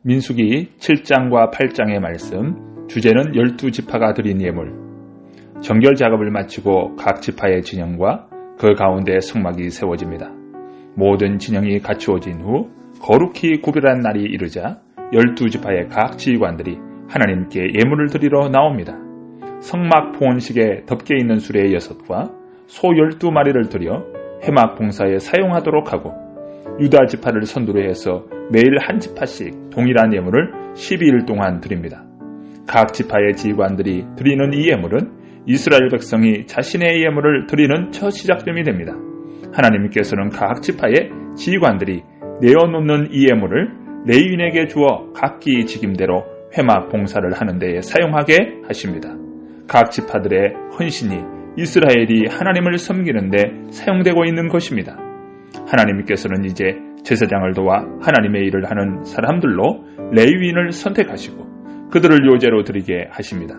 민수기 7장과 8장의 말씀, 주제는 12지파가 드린 예물. 정결 작업을 마치고 각 지파의 진영과 그 가운데 성막이 세워집니다. 모든 진영이 갖추어진 후 거룩히 구별한 날이 이르자 12지파의 각 지휘관들이 하나님께 예물을 드리러 나옵니다. 성막 포온식에 덮개 있는 수레 6과 소 12마리를 들여 회막 봉사에 사용하도록 하고, 유다 지파를 선두로 해서 매일 한 지파씩 동일한 예물을 12일 동안 드립니다. 각 지파의 지휘관들이 드리는 이 예물은 이스라엘 백성이 자신의 예물을 드리는 첫 시작점이 됩니다. 하나님께서는 각 지파의 지휘관들이 내어놓는 이 예물을 레위인에게 주어 각기 직임대로 회막 봉사를 하는 데에 사용하게 하십니다. 각 지파들의 헌신이 이스라엘이 하나님을 섬기는 데 사용되고 있는 것입니다. 하나님께서는 이제 제사장을 도와 하나님의 일을 하는 사람들로 레위인을 선택하시고 그들을 요제로 드리게 하십니다.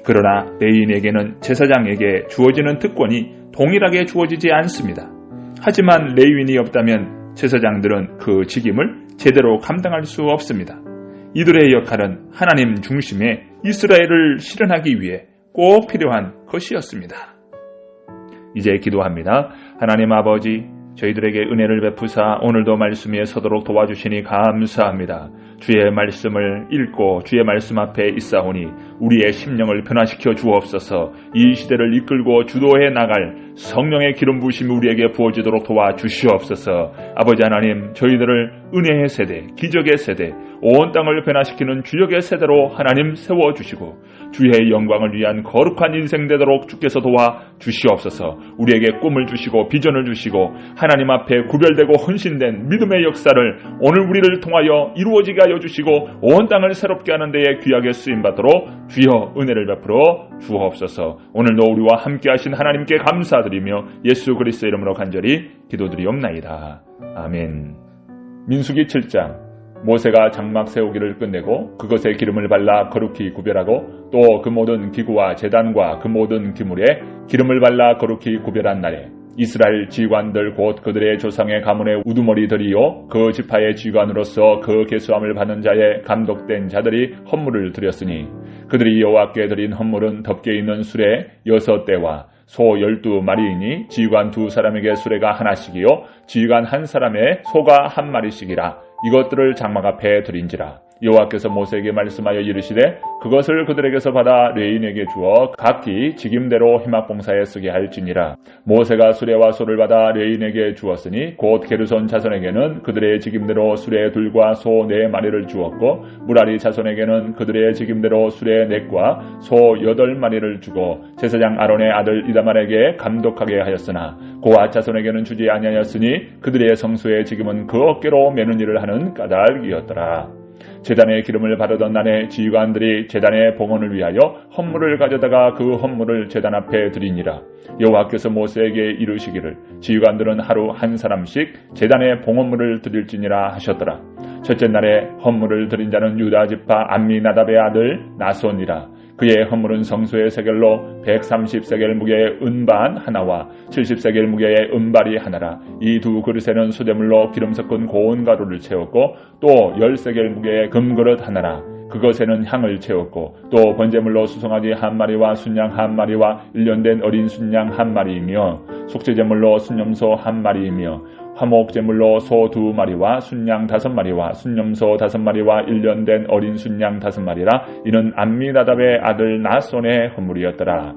그러나 레위인에게는 제사장에게 주어지는 특권이 동일하게 주어지지 않습니다. 하지만 레위인이 없다면 제사장들은 그 직임을 제대로 감당할 수 없습니다. 이들의 역할은 하나님 중심의 이스라엘을 실현하기 위해 꼭 필요한 것이었습니다. 이제 기도합니다. 하나님 아버지, 저희들에게 은혜를 베푸사 오늘도 말씀에 서도록 도와주시니 감사합니다. 주의 말씀을 읽고 주의 말씀 앞에 있사오니 우리의 심령을 변화시켜 주옵소서. 이 시대를 이끌고 주도해 나갈 성령의 기름 부으심이 우리에게 부어지도록 도와주시옵소서. 아버지 하나님, 저희들을 은혜의 세대, 기적의 세대, 온 땅을 변화시키는 주역의 세대로 하나님 세워주시고 주의 영광을 위한 거룩한 인생 되도록 주께서 도와주시옵소서. 우리에게 꿈을 주시고 비전을 주시고 하나님 앞에 구별되고 헌신된 믿음의 역사를 오늘 우리를 통하여 이루어지게 하여 주시고 온 땅을 새롭게 하는 데에 귀하게 쓰임받도록 주여 은혜를 베풀어 주옵소서. 오늘도 우리와 함께 하신 하나님께 감사드리며 예수 그리스도의 이름으로 간절히 기도드리옵나이다. 아멘. 민수기 7장, 모세가 장막 세우기를 끝내고 그것에 기름을 발라 거룩히 구별하고 또 그 모든 기구와 제단과 그 모든 기물에 기름을 발라 거룩히 구별한 날에 이스라엘 지휘관들 곧 그들의 조상의 가문의 우두머리들이요 그 지파의 지휘관으로서 그 계수함을 받는 자의 감독된 자들이 헌물을 드렸으니 그들이 여호와께 드린 헌물은 덮개 있는 수레 6대와 소 12마리이니 지휘관 2사람에게 수레가 하나씩이요 지휘관 1사람의 소가 1마리씩이라. 이것들을 장막 앞에 드린지라. 여호와께서 모세에게 말씀하여 이르시되 그것을 그들에게서 받아 레위인에게 주어 각기 직임대로 회막 봉사에 쓰게 할지니라. 모세가 수레와 소를 받아 레위인에게 주었으니 곧 게르손 자손에게는 그들의 직임대로 수레 2과 소 4마리를 주었고 무라리 자손에게는 그들의 직임대로 수레 4과 소 8마리를 주고 제사장 아론의 아들 이다말에게 감독하게 하였으나 고앗 자손에게는 주지 아니하였으니 그들의 성소의 직임은 그 어깨로 매는 일을 하는 까닭이었더라. 제단에 기름을 바르던 날에 지휘관들이 제단의 봉헌을 위하여 헌물을 가져다가 그 헌물을 제단 앞에 드리니라. 여호와께서 모세에게 이르시기를 지휘관들은 하루 1사람씩 제단의 봉헌물을 드릴지니라 하셨더라. 첫째 날에 헌물을 드린 자는 유다 지파 암미나답의 아들 나손이라. 그의 헌물은 성소의 세겔로 130세겔 무게의 은반 하나와 70세겔 무게의 은발이 하나라. 이 2 그릇에는 수제물로 기름 섞은 고운 가루를 채웠고 또 10세겔 무게의 금그릇 하나라. 그것에는 향을 채웠고 또 번제물로 수송아지 1마리와 순양 1마리와 1년 어린 순양 1마리이며 속죄제물로 순염소 1마리이며 화목제물로 소 2마리와 순양 5마리와 순염소 5마리와 1년 어린 순양 5마리라. 이는 암미나답의 아들 나손의 헌물이었더라.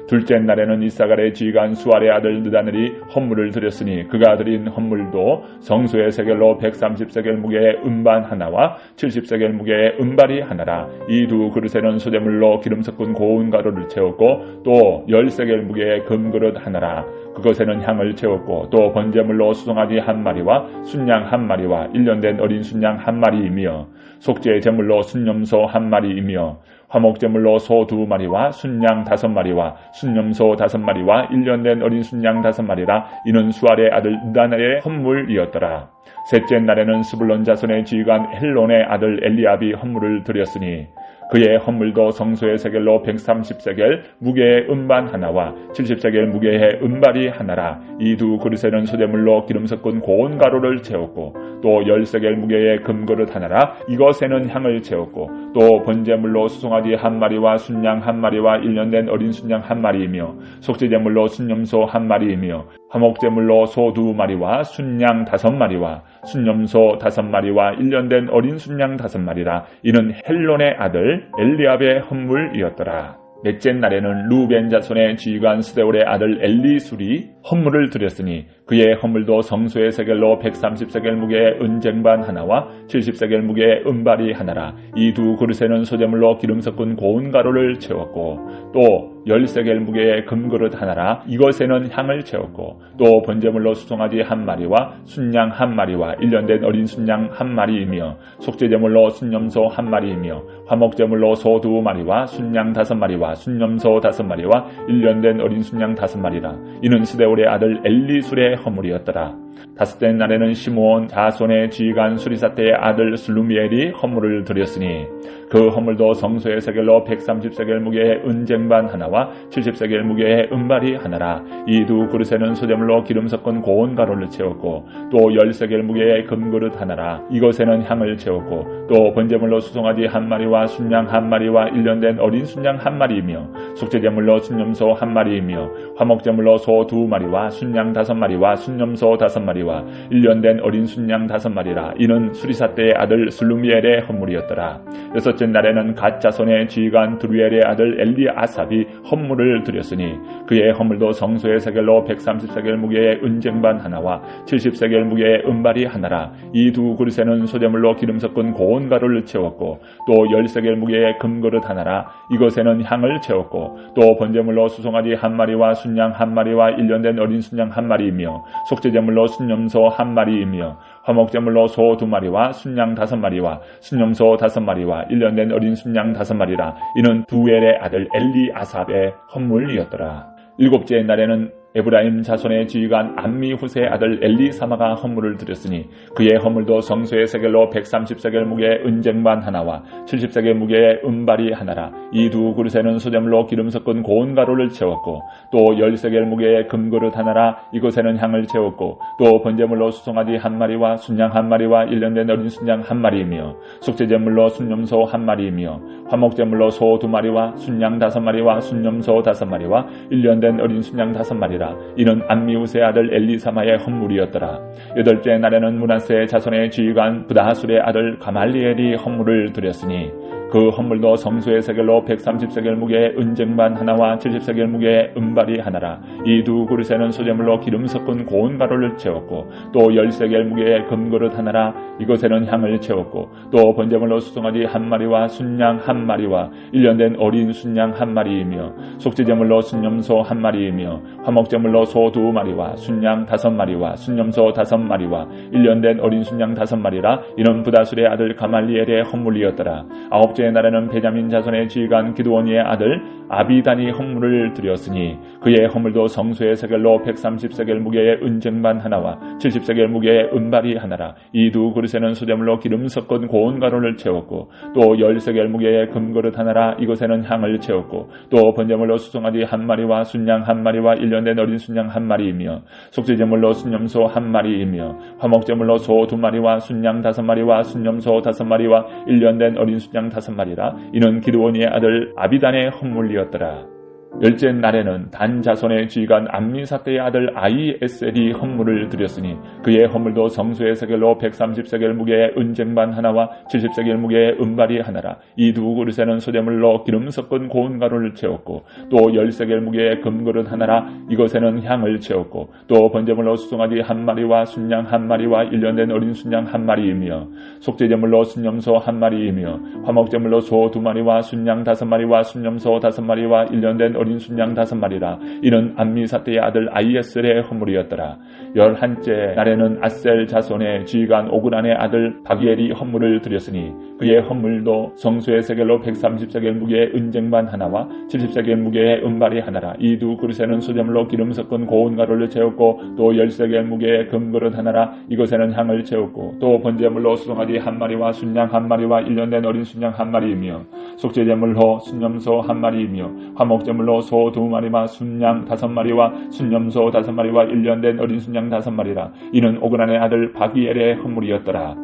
둘째 날에는 이사갈의 지휘관 수알의 아들 느다넬이 헌물을 드렸으니 그가 드린 헌물도 성소의 세겔로 130세겔 무게의 은반 하나와 70세겔 무게의 은발이 하나라. 이 2 그릇에는 수제물로 기름 섞은 고운 가루를 채웠고 또 10세겔 무게의 금그릇 하나라. 그것에는 향을 채웠고 또 번제물로 수송아지 1마리와 순양 1마리와 1년 어린 순양 1마리이며 속죄 제물로 순염소 1마리이며 화목제물로 소 2마리와 순양 5마리와 순염소 5마리와 1년 된 어린 순양 5마리라. 이는 수알의 아들 느다넬의 헌물이었더라. 셋째 날에는 스불론 자손의 지휘관 헬론의 아들 엘리압이 헌물을 드렸으니 그의 헌물도 성소의 세겔로 130세겔 무게의 음반 하나와 70세겔 무게의 은발이 하나라. 이 두 그릇에는 소재물로 기름 섞은 고운 가루를 채웠고 또 10세겔 무게의 금그릇 하나라. 이것에는 향을 채웠고 또 번제물로 수송아지 1마리와 순양 1마리와 1년 된 어린 순양 1마리이며 속죄제물로 순염소 1마리이며 화목제물로 소 2마리와 순양 5마리와 순염소 5마리와 1년 된 어린 순양 5마리라. 이는 헬론의 아들 엘리압의 헌물이었더라. 넷째 날에는 루벤 자손의 지휘관 스데울의 아들 엘리술이 헌물을 드렸으니 그의 헌물도 성소의 세겔로 130세겔 무게의 은쟁반 하나와 70세겔 무게의 은발이 하나라. 이 두 그릇에는 소재물로 기름 섞은 고운 가루를 채웠고 또 10세겔 무게의 금그릇 하나라. 이것에는 향을 채웠고 또 번제물로 수송아지 1마리와 순양 1마리와 1년 된 어린 순양 1마리이며 속죄제물로 순염소 1마리이며 화목제물로 소 2마리와 순양 5마리와 순염소 5마리와 1년 된 어린 순양 5마리라. 이는 스데울의 아들 엘리술의 헌물이었더라. 다섯째 날에는 시므온 자손의 지휘관 수리사테의 아들 슬루미엘이 헌물을 드렸으니 그 헌물도 성소의 세겔로 130세겔 무게의 은쟁반 하나와 70세겔 무게의 은발이 하나라. 이 두 그릇에는 소재물로 기름 섞은 고운 가루를 채웠고 또 10세겔 무게의 금그릇 하나라. 이것에는 향을 채웠고 또 번제물로 수송아지 1마리와 순양 1마리와 1년 된 어린 순양 1마리이며 속죄제물로 순염소 1마리이며 화목제물로 소 2마리와 순양 5마리와 순염소 5마리와 1년 된 어린 순양 5마리라. 이는 수리사테의 아들 슬루미엘의 헌물이었더라. 여섯째 날에는 갓 자손의 지휘관 드루엘의 아들 엘리아삽이 헌물을 드렸으니 그의 헌물도 성소의 세겔로 130세겔 무게의 은쟁반 하나와 70세겔 무게의 은발이 하나라. 이 두 그릇에는 소재물로 기름 섞은 고운 가루를 채웠고 또 10세겔 무게의 금그릇 하나라. 이것에는 향을 채웠고 또 번제물로 수송아지 1마리와 순양 1마리와 1년 된 어린 순양 1마리이며 속죄제물로 순염소 1마리이며 화목제물로 소 2마리와 순양 5마리와 순염소 5마리와 1년 된 어린 순양 5마리라. 이는 두엘의 아들 엘리아삽의 헌물이었더라. 일곱째 날에는 에브라임 자손의 지휘관 암미후세의 아들 엘리사마가 헌물을 드렸으니 그의 헌물도 성소의 세겔로 130세겔 무게의 은쟁반 하나와 70세겔 무게의 은발이 하나라. 이 두 그릇에는 소재물로 기름 섞은 고운 가루를 채웠고 또 10세겔 무게의 금그릇 하나라. 이것에는 향을 채웠고 또 번제물로 수송아지 1마리와 순양 1마리와 1년 된 어린 순양 1마리이며 속죄제물로 순염소 1마리이며 화목제물로 소 2마리와 순양 5마리와 순염소 5마리와 1년 된 어린 순양 5마리라. 이는 암미우스의 아들 엘리사마의 헌물이었더라. 여덟째 날에는 므낫세의 자손의 지휘관 브다하술의 아들 가말리엘이 헌물을 드렸으니 그 헌물도 성소의 세겔로 130세겔 무게의 은쟁반 하나와 70세겔 무게의 은발이 하나라. 이 두 그릇에는 소재물로 기름 섞은 고운 가루를 채웠고 또 10세겔 무게의 금그릇 하나라. 이것에는 향을 채웠고 또 번제물로 수송아지 1마리와 순양 1마리와 1년 된 어린 순양 1마리이며 속죄제물로 순염소 1마리이며 화목제물로 소 2마리와 순양 5마리와 순염소 5마리와 1년 된 어린 순양 5마리라. 이는 브다술의 아들 가말리엘의 헌물이었더라. 아홉째 날에는 베냐민 자손의 지휘관 기드온이의 아들 아비단이 헌물을 드렸으니 그의 헌물도 성소의 세겔로 130세겔 무게의 은쟁반 하나와 70세겔 무게의 은발이 하나라. 이 두 그릇에는 소재물로 기름 섞은 고운 가루를 채웠고 또 10세겔 무게의 금그릇 하나라. 이것에는 향을 채웠고 또 번제물로 수송아지 1마리와 순양 1마리와 1년 된 어린 순양 1마리이며 속죄제물로 순염소 1마리이며 화목제물로 소 2마리와 순양 5마리와 순염소 5마리와 1년 된 어린 순양 5마리라. 이는 기드온이의 아들 아비단의 헌물이었더라. 열째 날에는 단 자손의 지휘관 암미사대의 아들 아이에셀이 헌물을 드렸으니 그의 헌물도 성소의 세겔로 130세겔 무게의 은쟁반 하나와 70세겔 무게의 은발이 하나라. 이 두 그릇에는 소재물로 기름 섞은 고운 가루를 채웠고 또 10세겔 무게의 금그릇 하나라. 이것에는 향을 채웠고 또 번제물로 수송아지 1마리와 순양 1마리와 1년 된 어린 순양 1마리이며 속죄제물로 순염소 1마리이며 화목제물로 소 2마리와 순양 5마리와 순염소 5마리와 1년 된 어린 순양 5마리라. 이는 암미사대의 아들 아이에셀의 헌물이었더라. 11째 날에는 아셀 자손의 지휘관 오그란의 아들 바기엘이 헌물을 드렸으니 그의 헌물도 성소의 세겔로 130세겔 무게의 은쟁반 하나와 70세겔 무게의 은발이 하나라. 이 두 그릇에는 수제물로 기름 섞은 고운 가루를 채웠고 또 10세겔 무게의 금그릇 하나라. 이것에는 향을 채웠고 또 번제물로 수송아지 1마리와 순양 1마리와 1년 된 어린 순양 1마리이며 속죄제물로 순염소 1마리이며 화목제물로 소 2마리와 순양 5마리와 순염소 5마리와 1년 된 어린 순양 5마리라. 이는 오그란의 아들 바기엘의 헌물이었더라.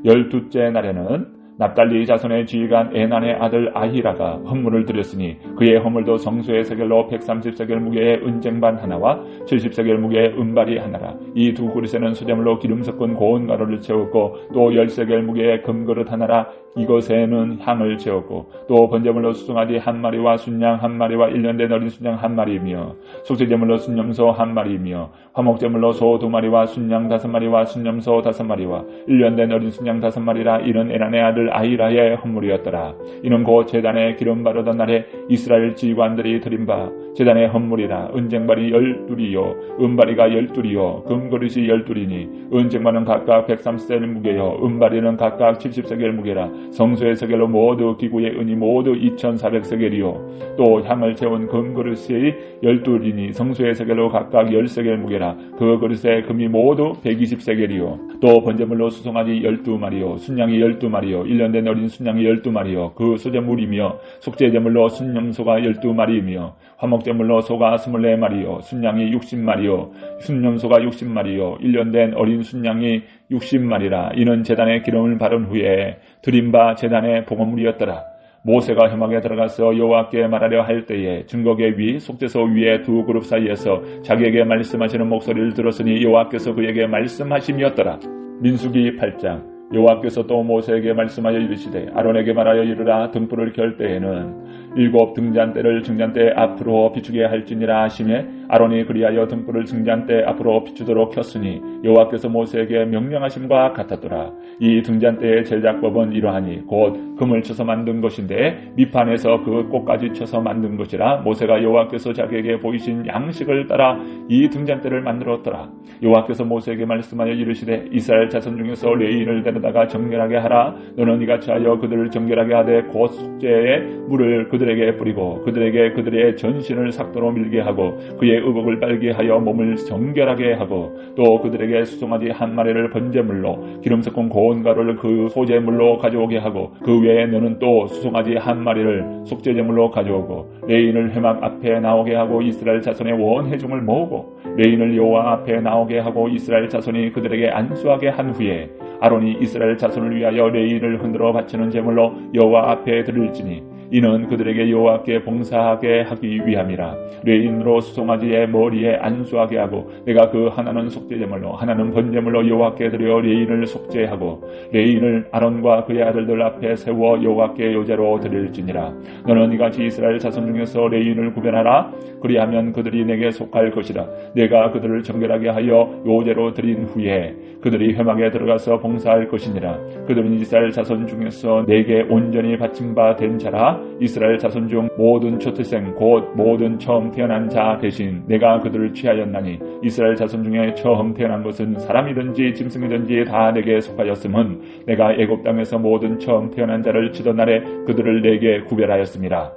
12째 날에는 납달리 자손의 지휘관 에난의 아들 아히라가 헌물을 드렸으니 그의 헌물도 성소의 세겔로 130세겔 무게의 은쟁반 하나와 70세겔 무게의 은발이 하나라. 이 두 그릇에는 수제물로 기름 섞은 고운 가루를 채웠고 또 10세겔 무게의 금그릇 하나라. 이것에는 향을 채웠고 또 번제물로 수송아지 1마리와 순양 1마리와 1년 된 어린 순양 1마리이며 속죄제물로 순염소 1마리이며 화목제물로 소 2마리와 순양 5마리와 순염소 5마리와 1년 된 어린 순양 5마리라. 이는 에난의 아들 아히라의 헌물이었더라. 이는 곧 제단에 기름 바르던 날에 이스라엘 지휘관들이 드린 바 제단의 헌물이라. 은쟁발이 12이요 은바리가 12이요 금그릇이 12이니 은쟁발은 각각 130세겔 무게요 은바리는 각각 70세겔 무게라. 성소의 세겔로 모두 기구의 은이 모두 2400세겔이요 또 향을 채운 금그릇이 12이니 성소의 세겔로 각각 10세겔 무게라. 그 그릇의 금이 모두 120세겔이요 또 번제물로 수송아지 12마리요 순양이 12마리요 1년 된 어린 순양이 12마리요 그 수제물이며 속죄제물로 순염소가 12마리이며 화목제물로 소가 24마리요 순양이 60마리요 순염소가 60마리요 1년 된 어린 순양이 60마리라. 이는 제단에 기름을 바른 후에 드린 바 제단의 봉헌물이었더라. 모세가 회막에 들어가서 여호와께 말하려 할 때에 증거계 위 속죄소 위에 두 그룹 사이에서 자기에게 말씀하시는 목소리를 들었으니 여호와께서 그에게 말씀하심이었더라. 민수기 8장. 여호와께서 또 모세에게 말씀하여 이르시되 아론에게 말하여 이르라. 등불을 켤 때에는 7 등잔대를 증잔대 앞으로 비추게 할지니라 하시매 아론이 그리하여 등불을 증잔대 앞으로 비추도록 켰으니 여호와께서 모세에게 명령하심과 같았더라. 이 등잔대의 제작법은 이러하니 곧 금을 쳐서 만든 것인데 밑판에서 그 꽃까지 쳐서 만든 것이라. 모세가 여호와께서 자기에게 보이신 양식을 따라 이 등잔대를 만들었더라. 여호와께서 모세에게 말씀하여 이르시되 이스라엘 자손 중에서 레위인을 데려다가 정결하게 하라. 너는 이같이 하여 그들을 정결하게 하되 곧 속죄의 물을 그들에게 뿌리고 그들에게 그들의 전신을 삭도로 밀게 하고 그의 의복을 빨게 하여 몸을 정결하게 하고 또 그들에게 수송아지 1마리를 번제물로 기름 섞은 고운 가루를 그 소제물로 가져오게 하고 그 외에 너는 또 수송아지 1마리를 속죄제물로 가져오고 레위인을 회막 앞에 나오게 하고 이스라엘 자손의 원 회중을 모으고 레위인을 여호와 앞에 나오게 하고 이스라엘 자손이 그들에게 안수하게 한 후에 아론이 이스라엘 자손을 위하여 레위인을 흔들어 바치는 제물로 여호와 앞에 드릴지니 이는 그들에게 여호와께 봉사하게 하기 위함이라. 레위인으로 수송아지의 머리에 안수하게 하고 내가 그 하나는 속죄제물로 하나는 번제물로 여호와께 드려 레위인을 속죄하고 레위인을 아론과 그의 아들들 앞에 세워 여호와께 요제로 드릴지니라. 너는 이같이 이스라엘 자손 중에서 레위인을 구별하라. 그리하면 그들이 내게 속할 것이라. 내가 그들을 정결하게 하여 요제로 드린 후에 그들이 회막에 들어가서 봉사할 것이니라. 그들은 이스라엘 자손 중에서 내게 온전히 바친 바 된 자라. 이스라엘 자손 중 모든 초태생 곧 모든 처음 태어난 자 대신 내가 그들을 취하였나니 이스라엘 자손 중에 처음 태어난 것은 사람이든지 짐승이든지 다 내게 속하였음은 내가 애굽 땅에서 모든 처음 태어난 자를 치던 날에 그들을 내게 구별하였습니다.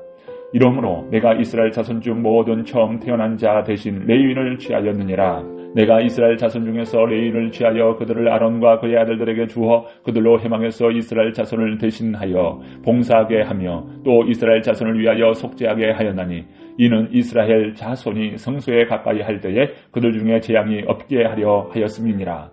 이러므로 내가 이스라엘 자손 중 모든 처음 태어난 자 대신 레위인을 취하였느니라. 내가 이스라엘 자손 중에서 레위인을 취하여 그들을 아론과 그의 아들들에게 주어 그들로 회망에서 이스라엘 자손을 대신하여 봉사하게 하며 또 이스라엘 자손을 위하여 속죄하게 하였나니 이는 이스라엘 자손이 성소에 가까이 할 때에 그들 중에 재앙이 없게 하려 하였음이니라.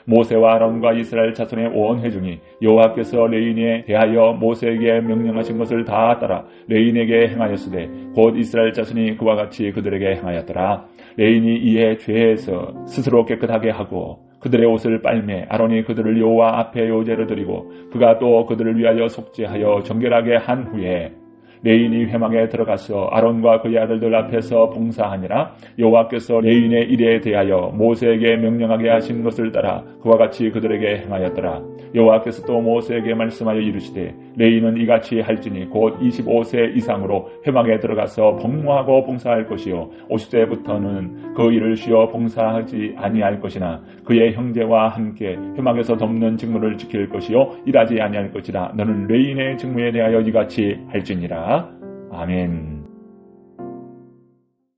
모세와 아론과 이스라엘 자손의 온 회중이 여호와께서 레위인에 대하여 모세에게 명령하신 것을 다 따라 레위인에게 행하였으되 곧 이스라엘 자손이 그와 같이 그들에게 행하였더라. 레위인이 이에 죄에서 스스로 깨끗하게 하고 그들의 옷을 빨매 아론이 그들을 여호와 앞에 요제로 드리고 그가 또 그들을 위하여 속죄하여 정결하게 한 후에 레인이 회막에 들어가서 아론과 그의 아들들 앞에서 봉사하니라. 여호와께서 레인의 일에 대하여 모세에게 명령하게 하신 것을 따라 그와 같이 그들에게 행하였더라. 여호와께서 또 모세에게 말씀하여 이르시되 레인은 이같이 할지니 곧 25세 이상으로 회막에 들어가서 복무하고 봉사할 것이요 50세부터는 그 일을 쉬어 봉사하지 아니할 것이나 그의 형제와 함께 회막에서 돕는 직무를 지킬 것이요 일하지 아니할 것이라. 너는 레인의 직무에 대하여 이같이 할지니라. 아멘.